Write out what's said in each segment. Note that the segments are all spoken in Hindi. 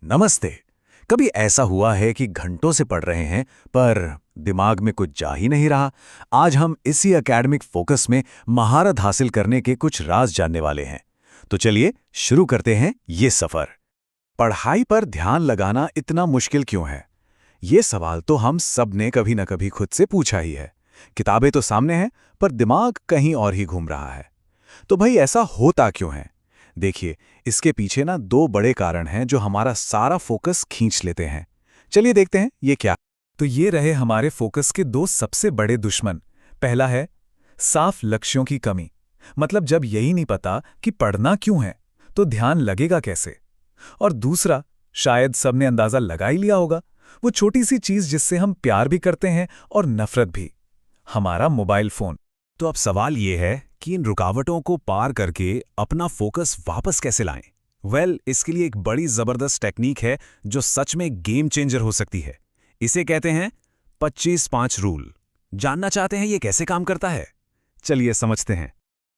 नमस्ते। कभी ऐसा हुआ है कि घंटों से पढ़ रहे हैं पर दिमाग में कुछ जा ही नहीं रहा। आज हम इसी एकेडमिक फोकस में महारत हासिल करने के कुछ राज जानने वाले हैं। तो चलिए शुरू करते हैं ये सफर। पढ़ाई पर ध्यान लगाना इतना मुश्किल क्यों है? ये सवाल तो हम सब ने कभी न कभी खुद से पूछा ही है। किताबें तो सामने हैं पर दिमाग कहीं और ही घूम रहा है। तो भाई ऐसा होता क्यों है? देखिए, इसके पीछे ना दो बड़े कारण हैं जो हमारा सारा फोकस खींच लेते हैं। चलिए देखते हैं ये क्या। तो ये रहे हमारे फोकस के दो सबसे बड़े दुश्मन। पहला है साफ लक्ष्यों की कमी। मतलब जब यही नहीं पता कि पढ़ना क्यों है तो ध्यान लगेगा कैसे। और दूसरा, शायद सबने अंदाजा लगा ही लिया होगा, वो छोटी सी चीज जिससे हम प्यार भी करते हैं और नफरत भी, हमारा मोबाइल फोन। तो अब सवाल ये है कि इन रुकावटों को पार करके अपना फोकस वापस कैसे लाएं? इसके लिए एक बड़ी जबरदस्त टेक्निक है जो सच में गेम चेंजर हो सकती है। इसे कहते हैं 25-5 रूल। जानना चाहते हैं ये कैसे काम करता है? चलिए समझते हैं।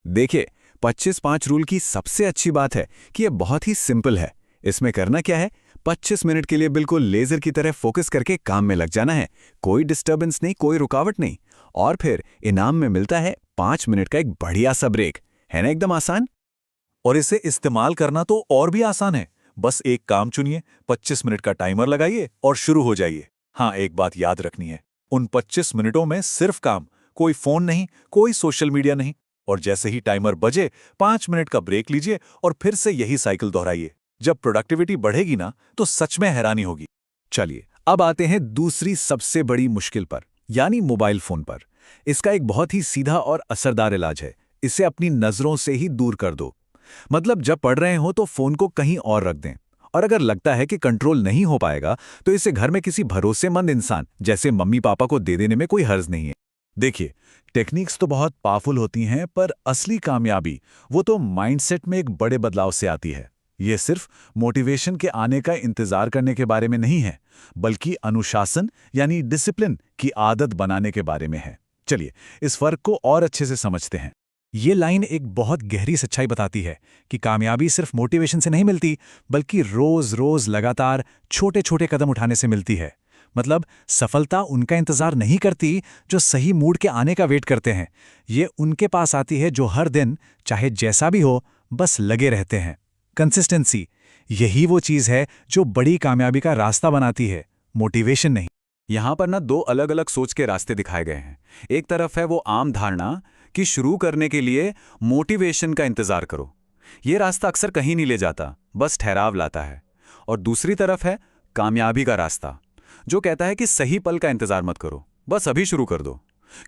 देखिए, 25-5 रूल की सबसे अच्छी बात है कि यह बहुत ही सिंपल है। इसमें करना क्या है, 25 मिनट के लिए बिल्कुल लेजर की तरह फोकस करके काम में लग जाना है। कोई डिस्टर्बेंस नहीं, कोई रुकावट नहीं। और फिर इनाम में मिलता है 5 मिनट का एक बढ़िया सा ब्रेक। है ना एकदम आसान? और इसे इस्तेमाल करना तो और भी आसान है। बस एक काम चुनिए, 25 मिनट का टाइमर लगाइए और शुरू हो जाइए। हाँ, एक बात याद रखनी है, उन 25 मिनटों में सिर्फ काम, कोई फोन नहीं, कोई सोशल मीडिया नहीं। और जैसे ही टाइमर बजे 5 मिनट का ब्रेक लीजिए और फिर से यही साइकिल दोहराइए। जब प्रोडक्टिविटी बढ़ेगी ना तो सच में हैरानी होगी। चलिए अब आते हैं दूसरी सबसे बड़ी मुश्किल पर, यानी मोबाइल फोन पर। इसका एक बहुत ही सीधा और असरदार इलाज है। इसे अपनी नजरों से ही दूर कर दो। मतलब जब पढ़ रहे हो तो फोन को कहीं और रख दें। और अगर लगता है कि कंट्रोल नहीं हो पाएगा तो इसे घर में किसी भरोसेमंद इंसान जैसे मम्मी पापा को दे देने में कोई हर्ज नहीं है। देखिए, टेक्निक्स तो बहुत पावरफुल होती हैं पर असली कामयाबी वो तो माइंडसेट में एक बड़े बदलाव से आती है। ये सिर्फ मोटिवेशन के आने का इंतजार करने के बारे में नहीं है, बल्कि अनुशासन यानी डिसिप्लिन की आदत बनाने के बारे में है। चलिए इस फर्क को और अच्छे से समझते हैं। ये लाइन एक बहुत गहरी सच्चाई बताती है कि कामयाबी सिर्फ मोटिवेशन से नहीं मिलती, बल्कि रोज रोज लगातार छोटे छोटे कदम उठाने से मिलती है। मतलब सफलता उनका इंतजार नहीं करती जो सही मूड के आने का वेट करते हैं। ये उनके पास आती है जो हर दिन, चाहे जैसा भी हो, बस लगे रहते हैं। कंसिस्टेंसी, यही वो चीज है जो बड़ी कामयाबी का रास्ता बनाती है, मोटिवेशन नहीं। यहां पर ना दो अलग अलग सोच के रास्ते दिखाए गए हैं। एक तरफ है वो आम धारणा कि शुरू करने के लिए मोटिवेशन का इंतजार करो। ये रास्ता अक्सर कहीं नहीं ले जाता, बस ठहराव लाता है। और दूसरी तरफ है कामयाबी का रास्ता, जो कहता है कि सही पल का इंतजार मत करो, बस अभी शुरू कर दो।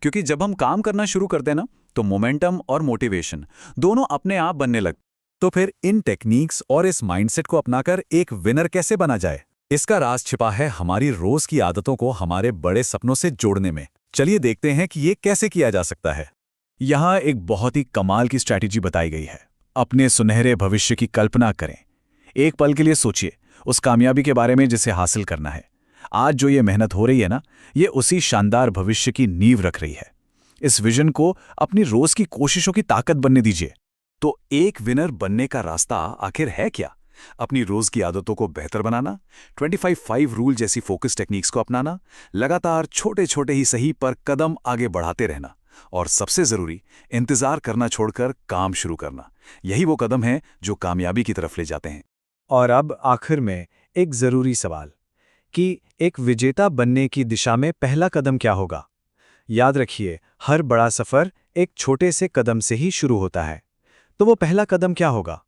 क्योंकि जब हम काम करना शुरू करते हैं ना तो मोमेंटम और मोटिवेशन दोनों अपने आप बनने लगते। तो फिर इन टेक्निक्स और इस माइंडसेट को अपनाकर एक विनर कैसे बना जाए? इसका राज छिपा है हमारी रोज की आदतों को हमारे बड़े सपनों से जोड़ने में। चलिए देखते हैं कि ये कैसे किया जा सकता है। यहाँ एक बहुत ही कमाल की स्ट्रैटेजी बताई गई है। अपने सुनहरे भविष्य की कल्पना करें। एक पल के लिए सोचिए उस कामयाबी के बारे में जिसे हासिल करना है। आज जो ये मेहनत हो रही है ना, ये उसी शानदार भविष्य की नींव रख रही है। इस विजन को अपनी रोज की कोशिशों की ताकत बनने दीजिए। तो एक विनर बनने का रास्ता आखिर है क्या? अपनी रोज की आदतों को बेहतर बनाना, 25-5 रूल जैसी फोकस टेक्निक्स को अपनाना, लगातार छोटे छोटे ही सही पर कदम आगे बढ़ाते रहना, और सबसे जरूरी, इंतजार करना छोड़कर काम शुरू करना। यही वो कदम है जो कामयाबी की तरफ ले जाते हैं। और अब आखिर में एक जरूरी सवाल कि एक विजेता बनने की दिशा में पहला कदम क्या होगा? याद रखिए, हर बड़ा सफर एक छोटे से कदम से ही शुरू होता है। तो वो पहला कदम क्या होगा?